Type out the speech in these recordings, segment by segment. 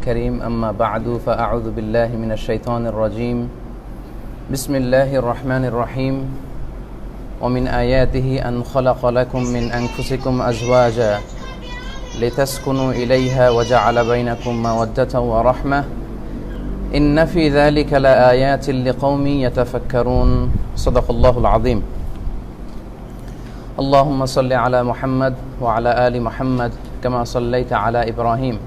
الكريم أما بعد فأعوذ بالله من الشيطان الرجيم بسم الله الرحمن الرحيم ومن آياته أن خلق لكم من أنفسكم أزواجا لتسكنوا إليها وجعل بينكم مودة ورحمة إن في ذلك لآيات لقوم يتفكرون صدق الله العظيم اللهم صل على محمد وعلى آل محمد كما صليت على إبراهيم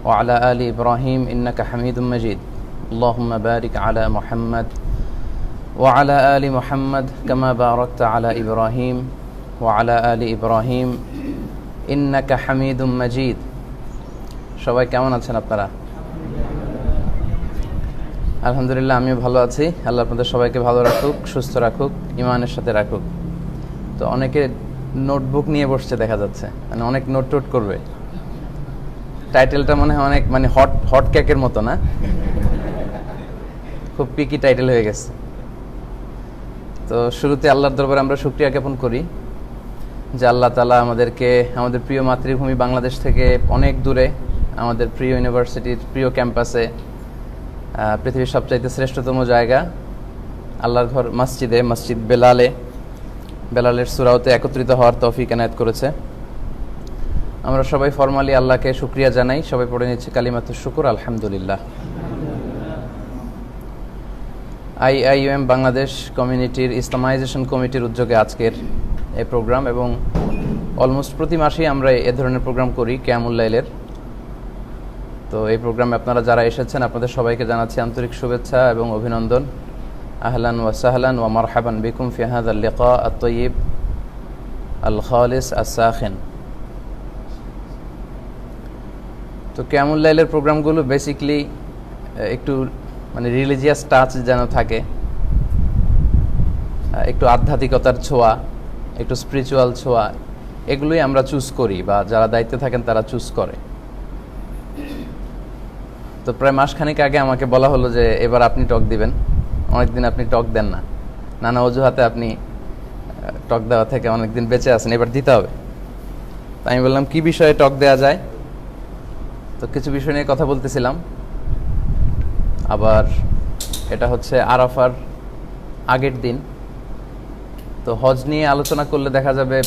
وعلى آل إبراهيم إنك حميد مجيد اللهم بارك على محمد وعلى آل محمد كما باركت على إبراهيم وعلى آل إبراهيم إنك حميد مجيد সবাই কেমন আছেন আপনারা? আলহামদুলিল্লাহ আমি ভালো আছি। আল্লাহ আপনাদের সবাইকে ভালো রাখুক, সুস্থ রাখুক, ঈমানের সাথে রাখুক। তো অনেকে নোটবুক নিয়ে বসছে দেখা যাচ্ছে, মানে অনেক নোট করবে। টাইটেলটা মনে হয় অনেক হট কেকের মতো না, খুব পিকি টাইটেল হয়ে গেছে। তো শুরুতে আল্লাহর দরবারে আমরা শুকরিয়া জ্ঞাপন করি যে আল্লাহ তাআলা আমাদেরকে আমাদের প্রিয় মাতৃভূমি বাংলাদেশ থেকে অনেক দূরে আমাদের প্রিয় ইউনিভার্সিটির প্রিয় ক্যাম্পাসে, পৃথিবীর সবচাইতে শ্রেষ্ঠতম জায়গা আল্লাহর ঘর মসজিদ বেলালের সূরাতে একত্রিত হওয়ার তৌফিক এনায়েত করেছে। আমরা সবাই ফরমালি আল্লাহকে শুকরিয়া জানাই। সবাই পড়ে নিচ্ছে কালিমাতুশ শুকর আলহামদুলিল্লাহ। আইআইএম বাংলাদেশ কমিউনিটির ইসলামাইজেশন কমিটির উদ্যোগে আজকের এই প্রোগ্রাম, এবং অলমোস্ট প্রতি মাসেই আমরা এ ধরনের প্রোগ্রাম করি কিয়ামুল লাইলের। তো এই প্রোগ্রামে আপনারা যারা এসেছেন আপনাদের সবাইকে জানাচ্ছি আন্তরিক শুভেচ্ছা এবং অভিনন্দন। আহলান ওয়া সাহলান ওয়া মারহাবান বিকুম ফি হাযাল লিকা আত-তাইয়িব আল খালিস আস-সাখিন। তো কিয়ামুল লাইলের প্রোগ্রামগুলো বেসিক্যালি একটু রিলিজিয়াস টাচ যেন থাকে, একটু আধ্যাত্মিকতার ছোঁয়া, একটু স্পিরিচুয়াল ছোঁয়া, এগুলোই আমরা চুজ করি বা যারা দায়িত্বে থাকেন তারা চুজ করে। তো প্রায় মাসখানেক আগে আমাকে বলা হলো যে এবার আপনি টক দিবেন, অনেকদিন আপনি টক দেন না, নানা অজুহাতে আপনি টক দেওয়া থেকে অনেকদিন বেঁচে আছেন, এবার দিতে হবে। তাই আমি বললাম কি বিষয়ে টক দেওয়া যায়। তো কিছু বিষয় নিয়ে কথা বলতেছিলাম। আবার এটা হচ্ছে আরাফার আগের দিন। তো হজ নিয়ে আলোচনা করলে দেখা যাবে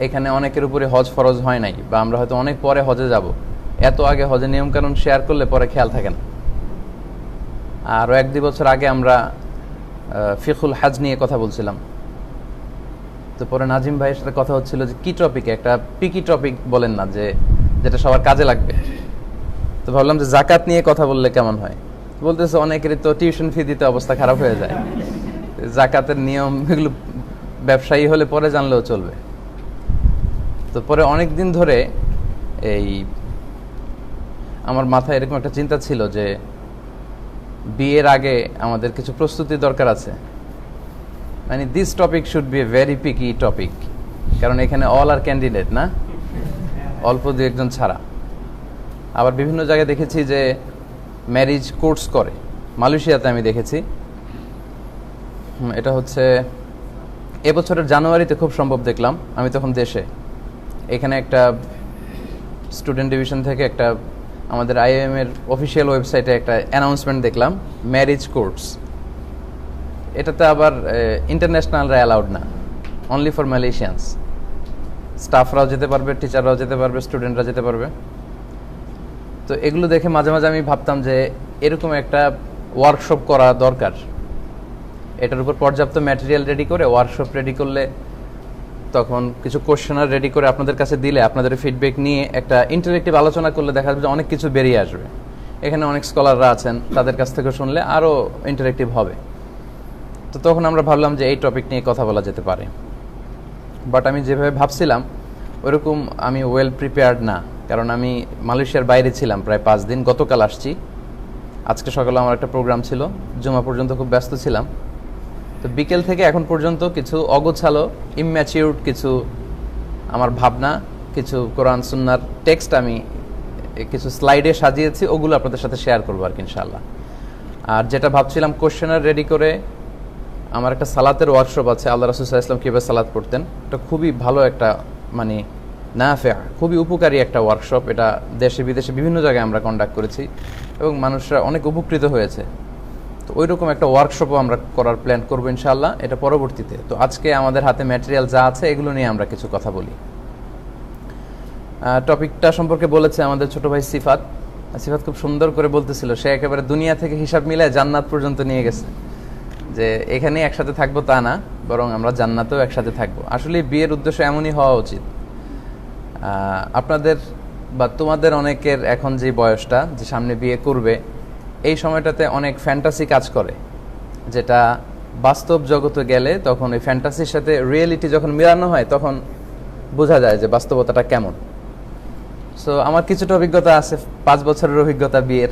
এখানে অনেকের উপরে হজ ফরজ হয় নাই, বা আমরা হয়তো অনেক পরে হজে যাব, এত আগে হজের নিয়মকানুন শেয়ার করলে পরে খেয়াল থাকে না। আরও 1-2 বছর আগে আমরা ফিকুল হজ নিয়ে কথা বলছিলাম। তো পরে নাজিম ভাইয়ের সাথে কথা হচ্ছিল যে কি টপিকে, একটা পিকি টপিক বলেন না যেটা সবার কাজে লাগবে। তো ভাবলাম যে জাকাত নিয়ে কথা বললে কেমন হয়। বলতেছে অনেকেরই তো টিউশন ফি দিতে অবস্থা খারাপ হয়ে যায়, জাকাতের নিয়ম এগুলো ব্যবসায়ী হলে পরে জানলেও চলবে। তো পরে অনেক দিন ধরে আমার মাথায় এরকম একটা চিন্তা ছিল যে বিয়ের আগে আমাদের কিছু প্রস্তুতির দরকার আছে। This topic should be a very picky topic, কারণ এখানে অল আর ক্যান্ডিডেট না, অল্প 2-1 ছাড়া। আবার বিভিন্ন জায়গায় দেখেছি যে ম্যারিজ কোর্স করে, মালয়েশিয়াতে আমি দেখেছি। এটা হচ্ছে এবছরের জানুয়ারিতে খুব সম্ভব দেখলাম, আমি তখন দেশে। এখানে একটা স্টুডেন্ট ডিভিশন থেকে একটা আমাদের আইএম এর অফিসিয়াল ওয়েবসাইটে একটা অ্যানাউন্সমেন্ট দেখলাম, ম্যারিজ কোর্স। এটাতে আবার ইন্টারন্যাশনালরা অ্যালাউড না, অনলি ফর মালয়েশিয়ানস। স্টাফরাও যেতে পারবে, টিচাররাও যেতে পারবে, স্টুডেন্টরা যেতে পারবে। তো এগুলো দেখে মাঝে মাঝে আমি ভাবতাম যে এরকম একটা ওয়ার্কশপ করা দরকার। এটার উপর পর্যাপ্ত ম্যাটেরিয়াল রেডি করে ওয়ার্কশপ রেডি করলে, তখন কিছু কোশ্চেনার রেডি করে আপনাদের কাছে দিলে, আপনাদের ফিডব্যাক নিয়ে একটা ইন্টারেক্টিভ আলোচনা করলে দেখা যাবে যে অনেক কিছু বেরিয়ে আসবে। এখানে অনেক স্কলাররা আছেন, তাদের কাছ থেকে শুনলে আরও ইন্টারেক্টিভ হবে। তো তখন আমরা ভাবলাম যে এই টপিক নিয়ে কথা বলা যেতে পারে। বাট আমি যেভাবে ভাবছিলাম ওরকম আমি ওয়েল প্রিপেয়ার্ড না, কারণ আমি মালয়েশিয়ার বাইরে ছিলাম প্রায় 5 দিন। গতকাল আসছি, আজকে সকালে আমার একটা প্রোগ্রাম ছিল, জুমা পর্যন্ত খুব ব্যস্ত ছিলাম। তো বিকেল থেকে এখন পর্যন্ত কিছু অগোছালো ইম্যাচিউরড কিছু আমার ভাবনা, কিছু কোরআন সুন্নাহর টেক্সট আমি কিছু স্লাইডে সাজিয়েছি, ওগুলো আপনাদের সাথে শেয়ার করবো আর কি ইনশাআল্লাহ। আর যেটা ভাবছিলাম কোশ্চেনার রেডি করে, আমার একটা সালাতের ওয়ার্কশপ আছে, আল্লাহ রাসূল সাল্লাল্লাহু আলাইহি ওয়াসাল্লাম কীভাবে সালাত পড়তেন, এটা খুবই ভালো একটা নাফিআ, খুবই উপকারী একটা ওয়ার্কশপ। এটা দেশে বিদেশে বিভিন্ন জায়গায় আমরা কন্ডাক্ট করেছি এবং মানুষরা অনেক উপকৃত হয়েছে। তো ওই রকম একটা ওয়ার্কশপও আমরা করার প্ল্যান করবো ইনশাআল্লাহ এটা পরবর্তীতে। তো আজকে আমাদের হাতে ম্যাটেরিয়াল যা আছে এগুলো নিয়ে আমরা কিছু কথা বলি। টপিকটা সম্পর্কে বলেছে আমাদের ছোট ভাই সিফাত। সিফাত খুব সুন্দর করে বলতেছিল, সে একেবারে দুনিয়া থেকে হিসাব মিলায় জান্নাত পর্যন্ত নিয়ে গেছে, যে এখানে একসাথে থাকবো তা না, বরং আমরা জান্নাতেও একসাথে থাকবো। আসলে বিয়ের উদ্দেশ্য এমনই হওয়া উচিত। আপনাদের বা তোমাদের অনেকের এখন যে বয়সটা, যে সামনে বিয়ে করবে, এই সময়টাতে অনেক ফ্যান্টাসি কাজ করে, যেটা বাস্তব জগতে গেলে তখন ওই ফ্যান্টাসির সাথে রিয়েলিটি যখন মিলানো হয় তখন বোঝা যায় যে বাস্তবতাটা কেমন। সো আমার কিছুটা অভিজ্ঞতা আছে, 5 বছরের অভিজ্ঞতা বিয়ের,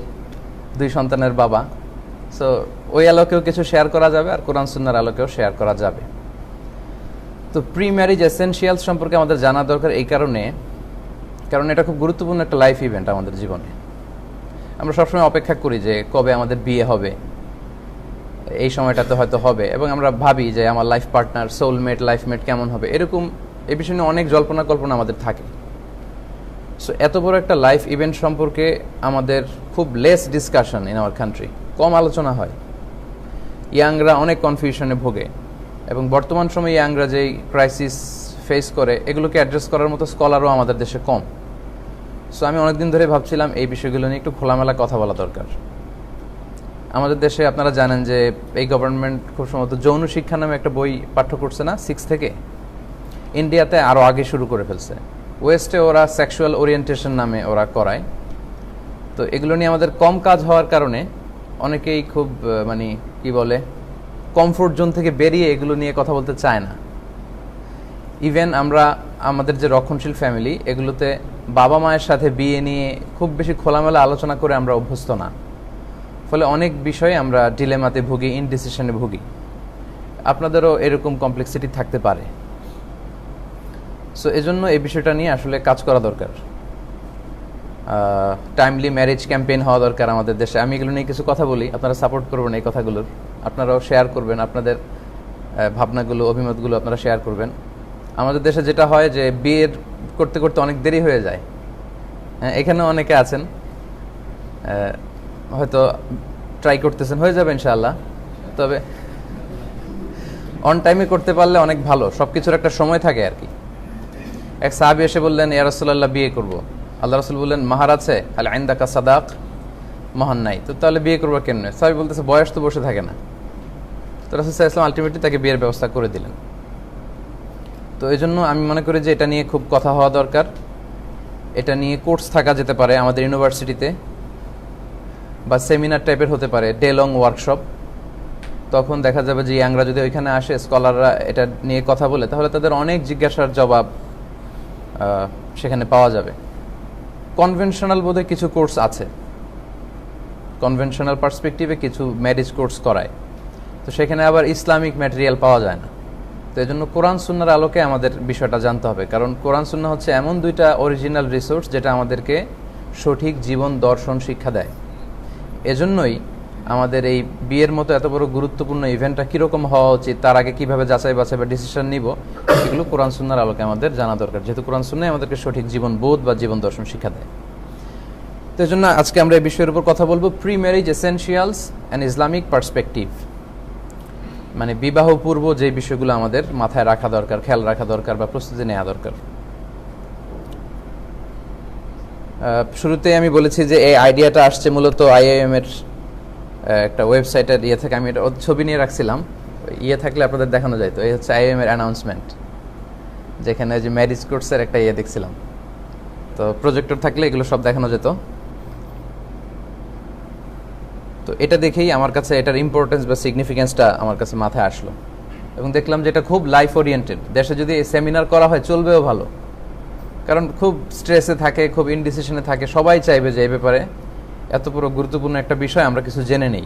2 সন্তানের বাবা। সো ওই আলোকেও কিছু শেয়ার করা যাবে, আর কোরআন সুন্নাহর আলোকেও শেয়ার করা যাবে। তো প্রি ম্যারিজ এসেনশিয়ালস সম্পর্কে আমাদের জানা দরকার এই কারণ এটা খুব গুরুত্বপূর্ণ একটা লাইফ ইভেন্ট আমাদের জীবনে। আমরা সবসময় অপেক্ষা করি যে কবে আমাদের বিয়ে হবে, এই সময়টাতে হয়তো হবে, এবং আমরা ভাবি যে আমার লাইফ পার্টনার, সোলমেট, লাইফমেট কেমন হবে, এরকম এই বিষয়ে অনেক জল্পনা কল্পনা আমাদের থাকে। সো এত বড় একটা লাইফ ইভেন্ট সম্পর্কে আমাদের খুব less discussion in our country, কম আলোচনা হয়। ইয়াংরা অনেক কনফিউশনে ভোগে, এবং বর্তমান সময়ে ইয়াংরা যেই ক্রাইসিস ফেস করে এগুলোকে অ্যাড্রেস করার মতো স্কলারও আমাদের দেশে কম। সো আমি অনেকদিন ধরে ভাবছিলাম এই বিষয়গুলো নিয়ে একটু খোলামেলা কথা বলা দরকার। আমাদের দেশে আপনারা জানেন যে এই গভর্নমেন্ট খুব সম্ভবত যৌন শিক্ষা নামে একটা বই পাঠ্য করছে না, 6 থেকে। ইন্ডিয়াতে আরও আগে শুরু করে ফেলছে। ওয়েস্টে ওরা সেক্সুয়াল ওরিয়েন্টেশন নামে ওরা করায়। তো এগুলো নিয়ে আমাদের কম কাজ হওয়ার কারণে অনেকেই খুব মানে কি বলে, কমফোর্ট জোন থেকে বেরিয়ে এগুলো নিয়ে কথা বলতে চায় না। ইভেন আমরা আমাদের যে রক্ষণশীল ফ্যামিলি, এগুলোতে বাবা মায়ের সাথে বিয়ে নিয়ে খুব বেশি খোলামেলা আলোচনা করে আমরা অভ্যস্ত না। ফলে অনেক বিষয়ে আমরা ডিলেমাতে ভুগি, ইনডিসিশনে ভুগি। আপনাদেরও এরকম কমপ্লেক্সিটি থাকতে পারে। সো এজন্য এই বিষয়টা নিয়ে আসলে কাজ করা দরকার। টাইমলি ম্যারেজ ক্যাম্পেইন হওয়া দরকার আমাদের দেশে। আমি এগুলো নিয়ে কিছু কথা বলি, আপনারা সাপোর্ট করবেন এই কথাগুলোর, আপনারাও শেয়ার করবেন, আপনাদের ভাবনাগুলো, অভিমতগুলো আপনারা শেয়ার করবেন। আমাদের দেশে যেটা হয় যে বিয়ের করতে করতে অনেক দেরি হয়ে যায়। এখানেও অনেকে আছেন হয়তো ট্রাই করতেছেন, হয়ে যাবে ইনশাআল্লাহ। তবে অন টাইমে করতে পারলে অনেক ভালো, সব কিছুর একটা সময় থাকে আর কি। এক সাহাবী এসে বললেন, ইয়া রাসূলুল্লাহ বিয়ে করব। আল্লাহ রাসূল বললেন, মাহার আছে? আল ইনদাকা সাদাক? মহান নাই, তো তাহলে বিয়ে করবো কেন? সাহাবী বলতেছে, বয়স তো বসে থাকে না। তো রাসূল সাল্লাল্লাহু আলাইহি ওয়াসাল্লাম আলটিমেটলি তাকে বিয়ের ব্যবস্থা করে দিলেন। তো এই জন্য আমি মনে করি যে এটা নিয়ে খুব কথা হওয়া দরকার। এটা নিয়ে কোর্স থাকা যেতে পারে আমাদের ইউনিভার্সিটিতে, বা সেমিনার টাইপের হতে পারে, ডে লং ওয়ার্কশপ। তখন দেখা যাবে যে ইয়াংরা যদি ওইখানে আসে, স্কলাররা এটা নিয়ে কথা বলে, তাহলে তাদের অনেক জিজ্ঞাসার জবাব সেখানে পাওয়া যাবে। কনভেনশনাল বোধহয় কিছু কোর্স আছে, কনভেনশনাল পার্সপেক্টিভে কিছু ম্যারেজ কোর্স করায়, তো সেখানে আবার ইসলামিক ম্যাটেরিয়াল পাওয়া যায় না। তো এই জন্য কোরআন সুন্নাহর আলোকে আমাদের বিষয়টা জানতে হবে, কারণ কোরআন সুন্নাহ হচ্ছে এমন দুইটা অরিজিনাল রিসোর্স যেটা আমাদেরকে সঠিক জীবন দর্শন শিক্ষা দেয়। এজন্যই আমাদের এই বিয়ের মতো এত বড় গুরুত্বপূর্ণ ইভেন্টটা কীরকম হওয়া উচিত, তার আগে কীভাবে যাচাই বাছাই বা ডিসিশন নিব, এগুলো কোরআন সুন্নাহর আলোকে আমাদের জানা দরকার, যেহেতু কোরআন সুন্নাহ আমাদেরকে সঠিক জীবন বোধ বা জীবন দর্শন শিক্ষা দেয়। তো এই জন্য আজকে আমরা এই বিষয়ের উপর কথা বলবো, pre marriage essentials and Islamic perspective. মানে বিবাহ পূর্ব যে বিষয়গুলো আমাদের মাথায় রাখা দরকার, খেয়াল রাখা দরকার বা প্রস্তুতি নেওয়া দরকার। শুরুতে আমি বলেছি যে এই আইডিয়াটা আসছে মূলত আইআইএম এর একটা ওয়েবসাইটের ইয়ে থেকে। আমি এটা ছবি নিয়ে রাখছিলাম, ইয়ে থাকলে আপনাদের দেখানো যায়। তো এই হচ্ছে আইআইএম এর অ্যানাউন্সমেন্ট, যেখানে যে ম্যারেজ কোর্সের একটা ইয়ে দেখছিলাম। তো প্রজেক্টর থাকলে এগুলো সব দেখানো যেত। তো এটা দেখেই আমার কাছে এটার ইম্পর্টেন্স বা সিগনিফিকেন্সটা আমার কাছে মাথায় আসলো, এবং দেখলাম যে এটা খুব লাইফ ওরিয়েন্টেড। দেশে যদি এই সেমিনার করা হয় চলবেও ভালো, কারণ খুব স্ট্রেসে থাকে, খুব ইনডিসিশনে থাকে, সবাই চাইবে যে এই ব্যাপারে এত পুরো গুরুত্বপূর্ণ একটা বিষয় আমরা কিছু জেনে নেই,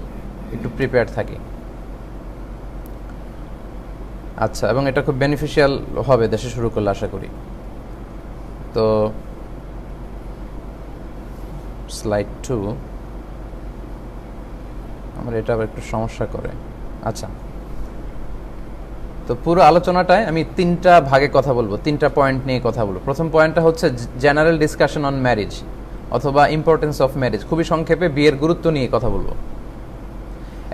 একটু প্রিপেয়ার্ড থাকি। আচ্ছা, এবং এটা খুব বেনিফিশিয়াল হবে দেশে শুরু করলে আশা করি। তো স্লাইড 2, আমার এটা আবার একটু সমস্যা করে। আচ্ছা, তো পুরো আলোচনাটায় আমি 3টা ভাগে কথা বলবো, 3টা পয়েন্ট নিয়ে কথা বলবো। প্রথম পয়েন্টটা হচ্ছে জেনারেল ডিসকাশন অন ম্যারেজ অথবা ইম্পর্টেন্স অফ ম্যারেজ, খুবই সংক্ষেপে বিয়ের গুরুত্ব নিয়ে কথা বলবো।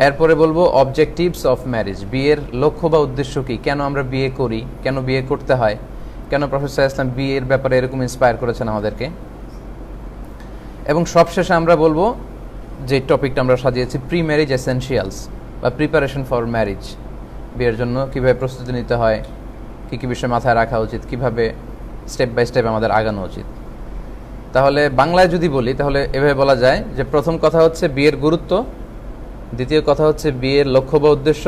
এরপরে বলবো অবজেক্টিভস অফ ম্যারেজ, বিয়ের লক্ষ্য বা উদ্দেশ্য কি, কেন আমরা বিয়ে করি, কেন বিয়ে করতে হয়, কেন প্রফেসর সাল্লাল্লাহু আলাইহি ওয়াসাল্লাম বিয়ের ব্যাপারে এরকম ইন্সপায়ার করেছেন আমাদেরকে। এবং সবশেষে আমরা বলবো যে টপিকটা আমরা সাজিয়েছি প্রি ম্যারেজ এসেনশিয়ালস বা প্রিপারেশন ফর ম্যারেজ, বিয়ের জন্য কীভাবে প্রস্তুতি নিতে হয়, কী কী বিষয় মাথায় রাখা উচিত, কিভাবে স্টেপ বাই স্টেপ আমাদের আগানো উচিত। তাহলে বাংলায় যদি বলি তাহলে এভাবে বলা যায় যে প্রথম কথা হচ্ছে বিয়ের গুরুত্ব, দ্বিতীয় কথা হচ্ছে বিয়ের লক্ষ্য বা উদ্দেশ্য,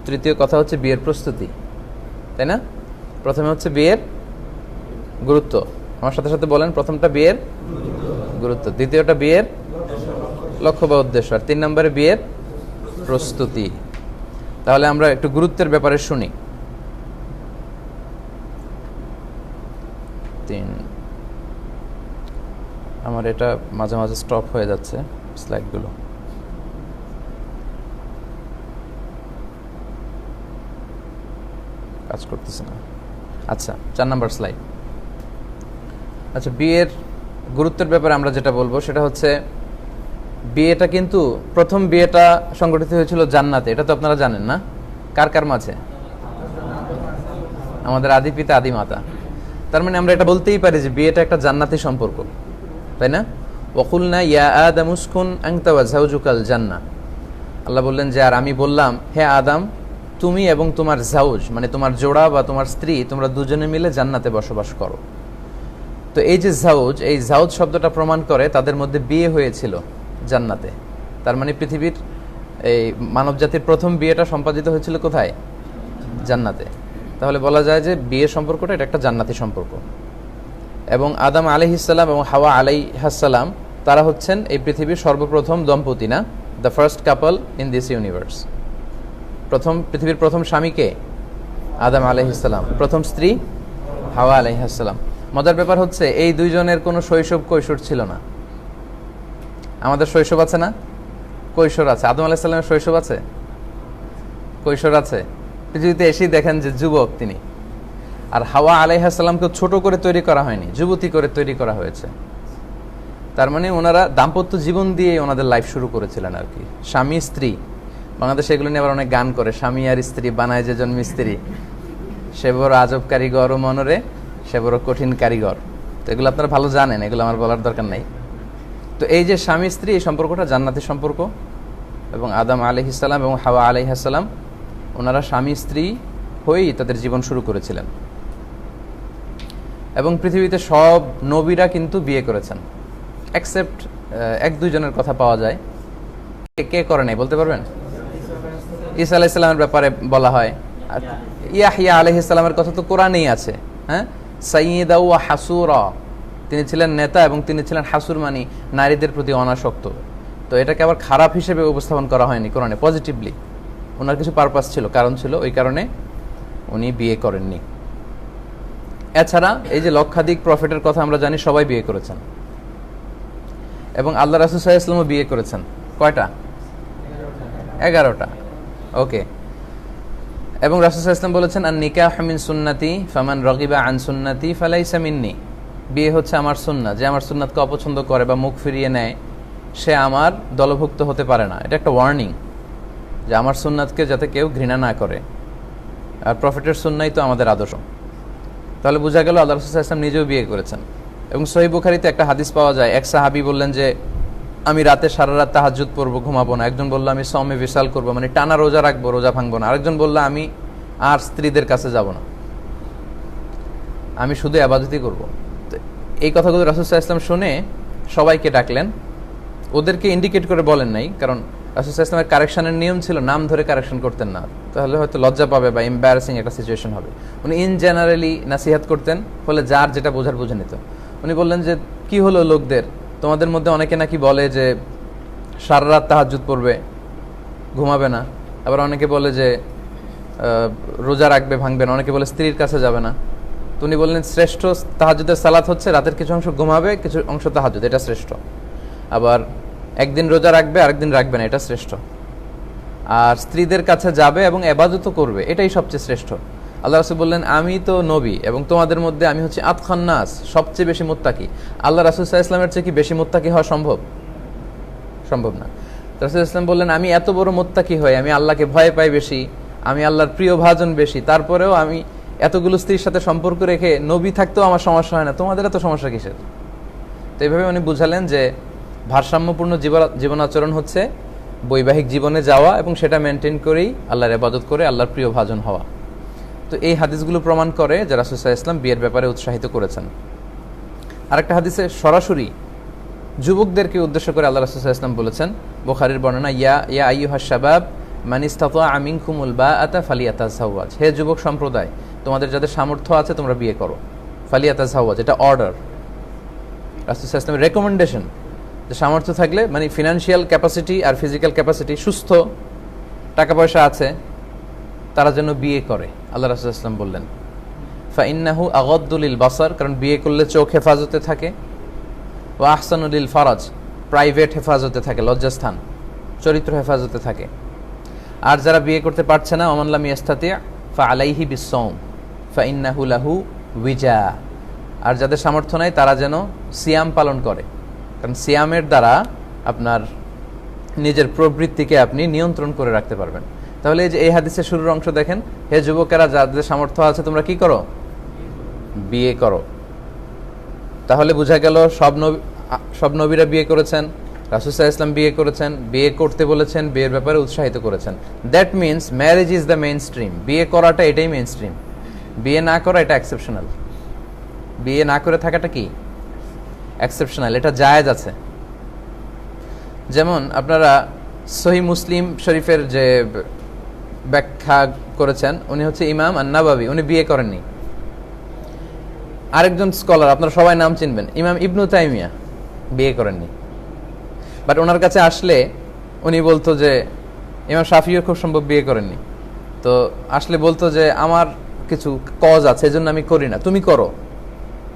তৃতীয় কথা হচ্ছে বিয়ের প্রস্তুতি, তাই না? প্রথমে হচ্ছে বিয়ের গুরুত্ব, আমার সাথে সাথে বলেন, প্রথমটা বিয়ের গুরুত্ব, দ্বিতীয়টা বিয়ের লক্ষ্য বা উদ্দেশ্য, আর 3 নম্বরে বিয়ের প্রস্তুতি। তাহলে আমরা একটু গুরুত্বের ব্যাপারে শুনি। আমার এটা মাঝে মাঝে স্টপ হয়ে যাচ্ছে স্লাইডগুলো। কাজ করতেছে না। আচ্ছা, 4 নম্বর স্লাইড। আচ্ছা, বিয়ের গুরুত্বের ব্যাপারে আমরা যেটা বলবো সেটা হচ্ছে বিয়েটা কিন্তু প্রথম বিয়েটা সংগঠিত হয়েছিল জান্নাতে, এটা তো আপনারা জানেন না? কার কার মাঝে? আমাদের আদি পিতা আদি মাতা। তার মানে আমরা এটা বলতেই পারি যে বিয়েটা একটা জান্নাতি সম্পর্ক, তাই না? ওয়াকুলনা ইয়া আদাম উসকুন আনতা ওয়া যাওজুকাল জান্নাহ, আল্লাহ বললেন যে আর আমি বললাম হে আদম, তুমি এবং তোমার জাউজ মানে তোমার জোড়া বা তোমার স্ত্রী তোমরা দুজনে মিলে জান্নাতে বসবাস করো। তো এই যে জাউজ, এই জাউজ শব্দটা প্রমাণ করে তাদের মধ্যে বিয়ে হয়েছিল জান্নাতে। তার মানে পৃথিবীর এই মানব জাতির প্রথম বিয়েটা সম্পাদিত হয়েছিল কোথায়? জান্নাতে। তাহলে বলা যায় যে বিয়ের সম্পর্কটা এটা একটা জান্নাতি সম্পর্ক। এবং আদম আলাইহিস সালাম এবং হাওয়া আলাইহাস সালাম তারা হচ্ছেন এই পৃথিবীর সর্বপ্রথম দম্পতি, না? The first couple in this universe. পৃথিবীর প্রথম স্বামীকে আদম আলাইহিস সালাম, প্রথম স্ত্রী হাওয়া আলাইহাস সালাম। মজার ব্যাপার হচ্ছে এই দুইজনের কোনো শৈশব কৈশোর ছিল না। আমাদের শৈশব আছে না? কৈশোর আছে। আদম আলাইহিস সালামের শৈশব আছে, কৈশোর আছে। পৃথিবীতে এসেই দেখেন যে যুবক তিনি। আর হাওয়া আলাইহিস সালামকে ছোট করে তৈরি করা হয়নি, যুবতী করে তৈরি করা হয়েছে। তার মানে ওনারা দাম্পত্য জীবন দিয়ে ওনাদের লাইফ শুরু করেছিলেন আর কি। স্বামী স্ত্রী, বাংলাদেশে এগুলো নিয়ে আবার অনেক গান করে, স্বামী আর স্ত্রী বানায় যে জন্ম স্ত্রী, সে বড় আজব কারিগর ও মনরে সে বড় কঠিন কারিগর। তো এগুলো আপনারা ভালো জানেন, এগুলো আমার বলার দরকার নাই। তো এই যে স্বামী স্ত্রী, এই সম্পর্কটা জান্নাতি সম্পর্ক। এবং আদম আলাইহিস সালাম এবং হাওয়া আলাইহিস সালাম ওনারা স্বামী স্ত্রী হয়েই তাদের জীবন শুরু করেছিলেন। এবং পৃথিবীতে সব নবীরা কিন্তু বিয়ে করেছেন, এক্সেপ্ট 1-2 জনের কথা পাওয়া যায়। কে করে নাই বলতে পারবেন? ঈসা আলাইহিস সালামের ব্যাপারে বলা হয়। ইয়াহইয়া আলাইহিস সালামের কথা তো কোরআনেই আছে। হ্যাঁ, সাইয়্যিদা ওয়া হাসুরা, তিনি ছিলেন নেতা এবং তিনি ছিলেন হাসুর, মানে নারীদের প্রতি অনাসক্ত। তো এটাকে আবার খারাপ হিসেবে উপস্থাপন করা হয়নি কোরআনে, পজিটিভলি। ওনার কিছু পারপাস ছিল, কারণ ছিল, ওই কারণে উনি বিয়ে করেননি। এছাড়া এই যে লক্ষাধিক প্রফেটের কথা আমরা জানি, সবাই বিয়ে করেছেন। এবং আল্লাহ রাসূল সাল্লাল্লাহু আলাইহি ওয়াসাল্লামও বিয়ে করেছেন। কয়টা? 11টা। ওকে। এবং রাসূল সাল্লাল্লাহু আলাইহি ওয়াসাল্লাম বলেছেন আন নিকাহু মিন সুন্নতি ফামান রাগিবা আন সুন্নতি ফালাইসা মিন্নি, বিয়ে হচ্ছে আমার সুন্নাত, যে আমার সুন্নাতকে অপছন্দ করে বা মুখ ফিরিয়ে নেয় সে আমার দলভুক্ত হতে পারে না। এটা একটা ওয়ার্নিং যে আমার সুন্নাতকে যাতে কেউ ঘৃণা না করে। আর প্রফেটের সুন্নাই তো আমাদের আদর্শ। তাহলে বোঝা গেল আল্লাহ রাসূল সাল্লাল্লাহু আলাইহি ওয়াসাল্লাম নিজেও বিয়ে করেছেন। এবং সহিহ বুখারীতে একটা হাদিস পাওয়া যায়, এক সাহাবী বললেন যে আমি রাতে সারা রাত তাহাজ্জুদ পড়বো, ঘুমাবো না। একজন বলল আমি সওমে বিশাল করবো, মানে টানা রোজা রাখবো, রোজা ভাঙবো না। আরেকজন বলল আমি আর স্ত্রীদের কাছে যাব না, আমি শুধু ইবাদতই করবো। তো এই কথাগুলো রাসূল সাল্লাল্লাহু আলাইহি ওয়াসাল্লাম শুনে সবাইকে ডাকলেন, ওদেরকে ইন্ডিকেট করে বলেন নাই, কারণ রাসূল সাল্লাল্লাহু আলাইহি ওয়াসাল্লামের কারেকশনের নিয়ম ছিল নাম ধরে কারেকশন করতেন না, তাহলে হয়তো লজ্জা পাবে বা এম্বারাসিং একটা সিচুয়েশন হবে। উনি ইন জেনারেলি নাসিহাত করতেন, ফলে যার যেটা বোঝার বুঝে নিত। উনি বললেন যে কি হলো লোকদের, তোমাদের মধ্যে অনেকে নাকি বলে যে সারা রাত তাহাজ্জুদ পড়বে, ঘুমাবে না। আবার অনেকে বলে যে রোজা রাখবে, ভাঙবে না। অনেকে বলে স্ত্রীর কাছে যাবে না। তো উনি বললেন শ্রেষ্ঠ তাহাজ্জুদের সালাত হচ্ছে রাতের কিছু অংশ ঘুমাবে, কিছু অংশ তাহাজ্জুদ, এটা শ্রেষ্ঠ। আবার একদিন রোজা রাখবে, আরেকদিন রাখবে না, এটা শ্রেষ্ঠ। আর স্ত্রীদের কাছে যাবে এবং ইবাদতও করবে, এটাই সবচেয়ে শ্রেষ্ঠ। আল্লাহ রাসূল বললেন, আমি তো নবী এবং তোমাদের মধ্যে আমি হচ্ছে আতখান নাস, সবচেয়ে বেশি মুত্তাকি। আল্লাহ রাসূল সাল্লাল্লাহু আলাইহি ওয়াসাল্লামের চেয়ে কি বেশি মুত্তাকি হওয়া সম্ভব? সম্ভব না। রাসূল ইসলাম বললেন, আমি এত বড় মুত্তাকি হই, আমি আল্লাহকে ভয় পাই বেশি, আমি আল্লাহর প্রিয় ভাজন বেশি, তারপরেও আমি এতগুলো স্ত্রীর সাথে সম্পর্ক রেখে নবী থাকতেও আমার সমস্যা হয় না, তোমাদের এত সমস্যা কিসের? তো এইভাবে উনি বুঝালেন যে ভারসাম্যপূর্ণ জীবনাচরণ হচ্ছে বৈবাহিক জীবনে যাওয়া এবং সেটা মেনটেন করেই আল্লাহর ইবাদত করে আল্লাহর প্রিয় ভাজন হওয়া। তো এই হাদিসগুলো প্রমাণ করে যে রাসূল সাল্লাল্লাহু আলাইহি ওয়াসাল্লাম বিয়ের ব্যাপারে উৎসাহিত করেছেন। আরেকটা হাদিসে সরাসরি যুবকদেরকে উদ্দেশ্য করে আল্লাহ রাসূল সাল্লাল্লাহু আলাইহি ওয়াসাল্লাম বলেছেন, বুখারীর বর্ণনা, ইয়া আইয়ুহাশ শাবাব মান ইসতাতা মিনকুমুল বাআতা ফালিয়াতাযাওয়াজ, হে যুবক সম্প্রদায়, তোমাদের যাদের সামর্থ্য আছে তোমরা বিয়ে করো। ফালিয়াতাযাওয়াজ, এটা অর্ডার, রাসূল সাল্লাল্লাহু আলাইহি ওয়াসাল্লামের রেকমেন্ডেশন, যে সামর্থ্য থাকলে, মানে ফিনান্সিয়াল ক্যাপাসিটি আর ফিজিক্যাল ক্যাপাসিটি, সুস্থ, টাকা পয়সা আছে, তারা যেন বিয়ে করে। আল্লাহ রাসূল সাল্লাল্লাহু আলাইহি ওয়াসাল্লাম বললেন, ফাইন্নাহু আগাদ্দু লিল বাসার, কারণ বিয়ে করলে চোখ হেফাজতে থাকে, ওয়া আহসানু লিল ফারাজ, প্রাইভেট হেফাজতে থাকে, লজ্জাস্থান, চরিত্র হেফাজতে থাকে। আর যারা বিয়ে করতে পারছে না, ওমান লাম ইয়াস্তাতি ফাআলাইহি বিসসাওম ফাইন্নাহু লাহু উইজা, আর যাদের সামর্থ্য নাই তারা যেন সিয়াম পালন করে, কারণ সিয়ামের দ্বারা আপনার নিজের প্রবৃত্তিকে আপনি নিয়ন্ত্রণ করে রাখতে পারবেন। তাহলে এই যে এই হাদিসের শুরুর অংশ দেখেন, হে যুবকেরা, যাদের সামর্থ্য আছে তোমরা কি করো? বিয়ে করো। তাহলে বোঝা গেল সব নবীরা বিয়ে করেছেন, রাসূল সাল্লাল্লাহু আলাইহি ওয়াসাল্লাম বিয়ে করেছেন, বিয়ে করতে বলেছেন, বিয়ের ব্যাপারে উৎসাহিত করেছেন। That means marriage is the main stream. বিয়ে করাটা এটাই মেইন স্ট্রিম, বিয়ে না করা এটা এক্সেপশনাল। বিয়ে না করে থাকাটা কি? এক্সেপশনাল, এটা জায়েজ আছে। যেমন আপনারা সহিহ মুসলিম শরীফের যে ব্যাখ্যা করেছেন, উনি হচ্ছে ইমাম আন-নাওয়াবী, উনি বিয়ে করেননি। আরেকজন স্কলার, আপনারা সবাই নাম চিনবেন, ইমাম ইবনু তাইমিয়া, বিয়ে করেননি। বাট ওনার কাছে আসলে উনি বলতো যে, ইমাম শাফিও খুব সম্ভব বিয়ে করেননি, তো আসলে বলতো যে আমার কিছু কজ আছে, এজন্য আমি করি না, তুমি করো,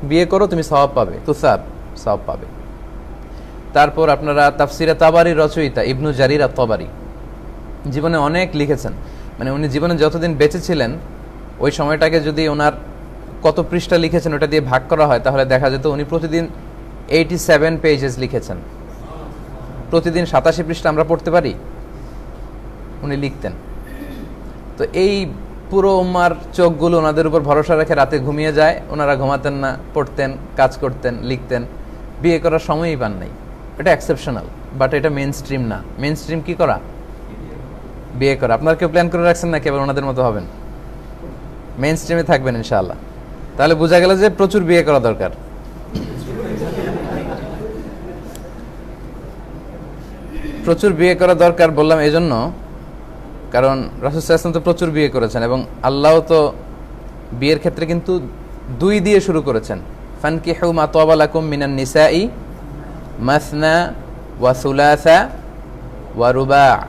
বিয়ে করো, তুমি সওয়াব পাবে, তুসাব, সওয়াব পাবে। তারপর আপনারা তাফসিরে তাবারির রচয়িতা ইবনু জারির আত-তাবারি জীবনে অনেক লিখেছেন, মানে উনি জীবনে যতদিন বেঁচে ছিলেন ওই সময়টাকে যদি ওনার কত পৃষ্ঠা লিখেছেন ওটা দিয়ে ভাগ করা হয়, তাহলে দেখা যেত উনি প্রতিদিন 87 পেজেস লিখেছেন। প্রতিদিন 87 পৃষ্ঠা আমরা পড়তে পারি? উনি লিখতেন। তো এই পুরো উম্মার চোখগুলো ওনাদের উপর ভরসা রেখে রাতে ঘুমিয়ে যায়, ওনারা ঘুমাতেন না, পড়তেন, কাজ করতেন, লিখতেন, বিয়ে করার সময়ই পান নাই। এটা এক্সেপশনাল, বাট এটা মেইন স্ট্রিম না। মেইন স্ট্রিম কি করা? বিয়ে করা। আপনারা কেউ প্ল্যান করে রাখছেন না কেবল ওনাদের মতো হবেন? মেইন স্ট্রিমে থাকবেন ইনশাআল্লাহ। তাহলে বোঝা গেল যে প্রচুর বিয়ে করা দরকার। প্রচুর বিয়ে করা দরকার বললাম এই জন্য, কারণ রাসূল সাল্লাল্লাহু আলাইহি ওয়াসাল্লাম তো প্রচুর বিয়ে করেছেন এবং আল্লাহও তো বিয়ের ক্ষেত্রে কিন্তু 2 দিয়ে শুরু করেছেন। ফানকিহু মা তাবা লাকুম মিনান নিসাই মাসনা ওয়া সুলাসা ওয়া রুবা',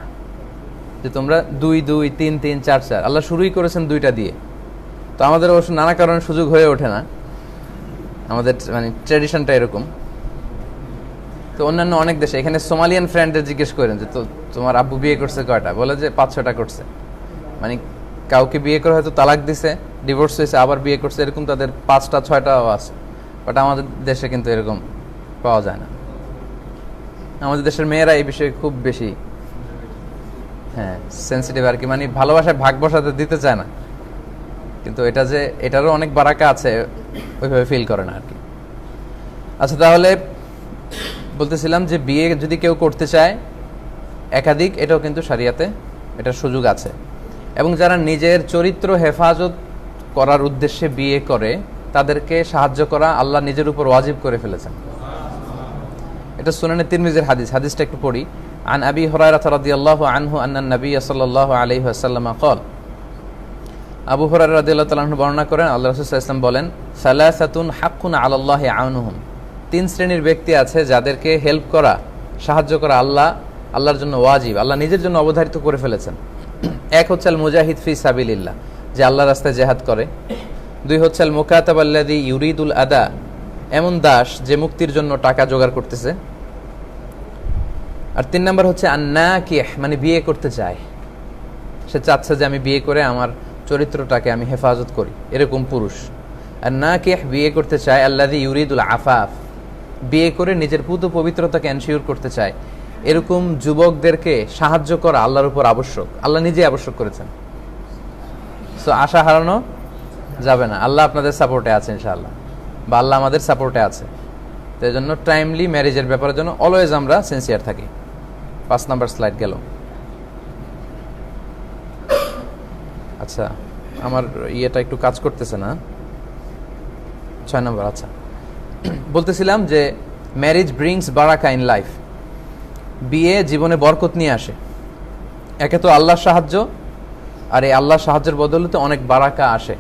যে তোমরা 2 2 3 3 4 4, আল্লাহ শুরুই করেছেন 2টা দিয়ে। তো আমাদের অবশ্য নানা কারণে সুযোগ হয়ে ওঠে না, আমাদের মানে ট্র্যাডিশনটা এরকম। তো অন্যান্য অনেক দেশে, এখানে সোমালিয়ান ফ্রেন্ডদের জিজ্ঞেস করেন যে তো তোমার আব্বু বিয়ে করছে কয়টা, বলে যে 5-6টা করছে। মানে কাউকে বিয়ে করে হয়তো তালাক দিছে, ডিভোর্স হয়েছে, আবার বিয়ে করছে, এরকম তাদের 5টা 6টাও আছে। বাট আমাদের দেশে কিন্তু এরকম পাওয়া যায় না। আমাদের দেশের মেয়েরা এই বিষয়ে খুব বেশি সেন্সিটিভ আর কি, মানে ভালোবাসায় ভাগ বসাতে দিতে চায় না, কিন্তু এটা যে এটারও অনেক বারাকা আছে ওইভাবে ফিল করে না আর কি। আচ্ছা, তাহলে বলতেছিলাম যে বিয়ে যদি কেউ করতে চায় একাধিক, এটাও কিন্তু শরিয়াতে এটার সুযোগ আছে। এবং যারা নিজের চরিত্র হেফাজত করার উদ্দেশ্যে বিয়ে করে তাদেরকে সাহায্য করা আল্লাহ নিজের উপর ওয়াজিব করে ফেলেছেন। এটা সুনানে তিরমিজির হাদিস, হাদিসটা একটু পড়ি। আন আবি হুরায়রা রাদিয়াল্লাহু আনহু আন্না নবী সাল্লাল্লাহু আলাইহি ওয়াসাল্লাম ক্বাল, আবু হুরায়রা রাদিয়াল্লাহু তাআলা আনহু বর্ণনা করেন আল্লাহ রাসূল সাল্লাল্লাহু আলাইহি ওয়াসাল্লাম বলেন, সালাসাতুন হাক্কুন আলাল্লাহি আউনুহুম, 3 শ্রেণীর ব্যক্তি আছে যাদেরকে হেল্প করা, সাহায্য করা আল্লাহর জন্য ওয়াজিব, আল্লাহ নিজের জন্য অবধারিত করে ফেলেছেন। এক হচ্ছে আল মুজাহিদ ফি সাবিলিল্লাহ, যে আল্লাহর রাস্তায় জিহাদ করে। 2 হচ্ছে আল মুকাতাব আল্লাযী ইউরিদুল আদা, এমন দাস যে মুক্তির জন্য টাকা জোগাড় করতেছে। আর 3 নাম্বার হচ্ছে আন নাকিহ, মানে বিয়ে করতে চায়। সে চাচ্ছে যে আমি বিয়ে করে আমার চরিত্রটাকে আমি হেফাজত করি, এরকম পুরুষ। আর না কে বিয়ে করতে চায় আল্লাযী ইউরিদুল আফাফ, বিয়ে করে নিজের পুত পবিত্রতাকে এনশিওর করতে চায়, এরকম যুবকদেরকে সাহায্য করা আল্লাহর উপর আবশ্যক, আল্লাহ নিজেই আবশ্যক করেছেন। সো আশা হারানো যাবে না, আল্লাহ আপনাদের সাপোর্টে আছে ইনশাআল্লাহ, বা আল্লাহ আমাদের সাপোর্টে আছে। তো এই জন্য টাইমলি ম্যারেজের ব্যাপারের জন্য অলওয়েজ আমরা সিনসিয়ার থাকি। 5 নাম্বার স্লাইড গেল। আচ্ছা, আমার ইয়েটা একটু কাজ করতেছে না। 6 নাম্বার। আচ্ছা, বলতেছিলাম যে ম্যারেজ ব্রিংস বারাকা ইন লাইফ, বিয়ে জীবনে বরকত নিয়ে আসে। একে তো আল্লাহর সাহায্য, আর এই আল্লাহর সাহায্যের বদলতে অনেক বারাকা আসে।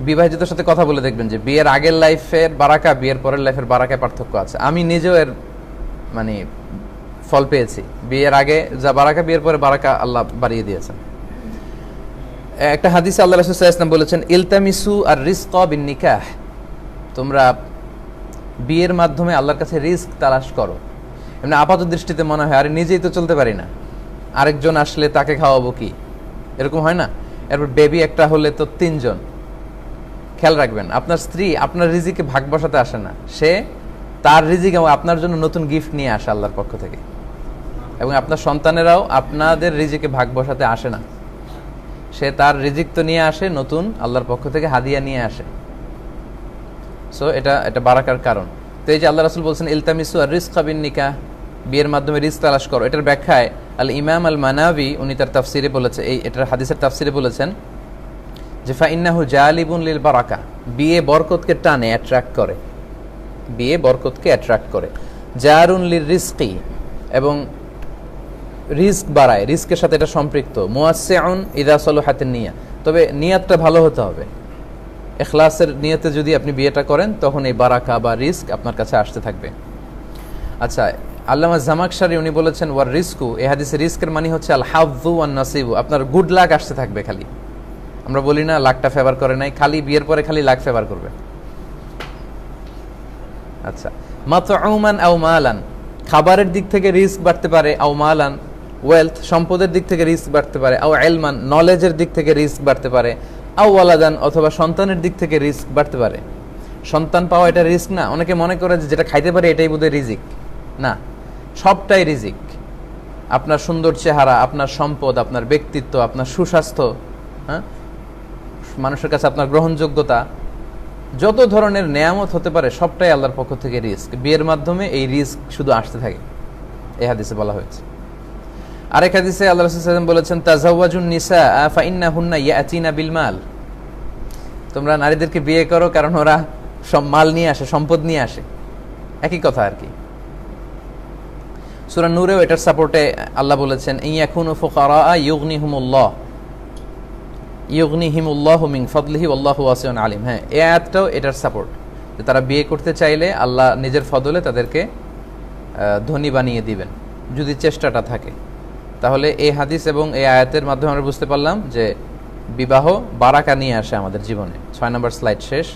বিবাহিতদের সাথে কথা বলে দেখবেন যে বিয়ের আগের লাইফের বারাকা বিয়ের পরের লাইফের বারাকায় পার্থক্য আছে। আমি নিজেও এর মানে ফল পেয়েছি। বিয়ের আগে যা বারাকা, বিয়ের পরে বারাকা আল্লাহ বাড়িয়ে দিয়েছেন। একটা হাদিসে আল্লাহ রাসূল সাল্লাল্লাহু আলাইহি ওয়াসাল্লাম বলেছেন, ইলতামিসু আর রিজকা বিন নিকাহ, তোমরা বিয়ের মাধ্যমে আল্লাহর কাছে রিস্ক তালাশ করো। এমনি আপাত দৃষ্টিতে মনে হয় আরে নিজেই তো চলতে পারি না, আরেকজন আসলে তাকে খাওয়াবো কি, এরকম হয় না? এরপর বেবি একটা হলে তো 3 জন। খেয়াল রাখবেন, আপনার স্ত্রী আপনার রিজিকে ভাগ বসাতে আসে না, সে তার রিজিকে আপনার জন্য নতুন গিফট নিয়ে আসে আল্লাহর পক্ষ থেকে। এবং আপনার সন্তানেরাও আপনাদের রিজিকে ভাগ বসাতে আসে না, সে তার রিজিক তো নিয়ে আসে, নতুন আল্লাহর পক্ষ থেকে হাদিয়া নিয়ে আসে। সো এটা বারাকার কারণ। তো এই যে আল্লাহ রাসূল বলছেন ইলতামিসু আর রিজকা বিন নিকাহ, বিয়ের মাধ্যমে রিস্ক তালাশ করো। এটার ব্যাখ্যায় আল ইমাম আল মানাবি উনি তার তাফসিরে বলেছে, এটার হাদিসের তাফসিরে বলেছেন যে ফাইন্নাহু জালিবুন লিল বারাকা, বিয়ে বরকতকে টানে, অ্যাট্রাক্ট করে, বিয়ে বরকতকে অ্যাট্রাক্ট করে। জারুন লির রিজকি, এবং রিস্ক বাড়ায়, রিস্কের সাথে এটা সম্পৃক্ত। মুয়াসসিউন ইযা সালাহাতিন নিয়া, তবে নিয়াতটা ভালো হতে হবে। ইখলাসের নিয়তে যদি আপনি বিয়েটা করেন তখন এই বারাকা বা রিস্ক আপনার কাছে আসতে থাকবে। আচ্ছা, আল্লামা জামাকশারি উনি বলেছেন ওয়ার রিস্কু, এই হাদিসে রিস্কের মানে হচ্ছে আল হাযযু ওয়ান নাসিবু, আপনার গুড লাক আসতে থাকবে। খালি আমরা বলি না লাকটা ফেভার করে নাই, খালি বিয়ের পরে খালি লাক ফেভার করবে। আচ্ছা, মাতউমান আও মালান, খাবারের দিক থেকে রিস্ক বাড়তে পারে, আও মালান ওয়েলথ, সম্পদের দিক থেকে রিস্ক বাড়তে পারে, আও ইলমান নলেজের দিক থেকে রিস্ক বাড়তে পারে, আও ওয়ালাদান অথবা সন্তানের দিক থেকে রিস্ক বাড়তে পারে। সন্তান পাওয়া এটা রিস্ক না, অনেকে মনে করে যে যেটা খাইতে পারে এটাই বোধহয় রিজিক। না, সবটাই রিজিক। আপনার সুন্দর চেহারা, আপনার সম্পদ, আপনার ব্যক্তিত্ব, আপনার সুস্বাস্থ্য, হ্যাঁ, মানুষের কাছে আপনার গ্রহণযোগ্যতা, যত ধরনের নেয়ামত হতে পারে সবটাই আল্লাহর পক্ষ থেকে রিস্ক। বিয়ের মাধ্যমে এই রিস্ক শুধু আসতে থাকে, এই হাদিসে বলা হয়েছে। আরেক হাদিসে আল্লাহ রাসূল সাল্লাল্লাহু আলাইহি ওয়াসাল্লাম বলেছেন তাযাওয়াজুন নিসা ফাইন্নাহুন্না ইয়াতিনা বিল মাল, তোমরা নারীদেরকে বিয়ে করো কারণ ওরা সব মাল নিয়ে আসে, সম্পদ নিয়ে আসে। একই কথা আর কি। সূরা নূরেও এটার সাপোর্টে আল্লাহ বলেছেন ইয়াকুনু ফুকারা ইউগনিহিমুল্লাহু মিন ফাদলিহি ওয়াল্লাহু ওয়াসিউন আলিম। হ্যাঁ, এই আয়াতটাও এটার সাপোর্ট, যে তারা বিয়ে করতে চাইলে আল্লাহ নিজের ফদলে তাদেরকে ধনী বানিয়ে দিবেন যদি চেষ্টাটা থাকে। তাহলে এই হাদিস এবং এই আয়াতের মাধ্যমে আমরা বুঝতে পারলাম যে বিবাহ বারাকা নিয়ে আসে আমাদের জীবনে। 6 নম্বর স্লাইড শেষ।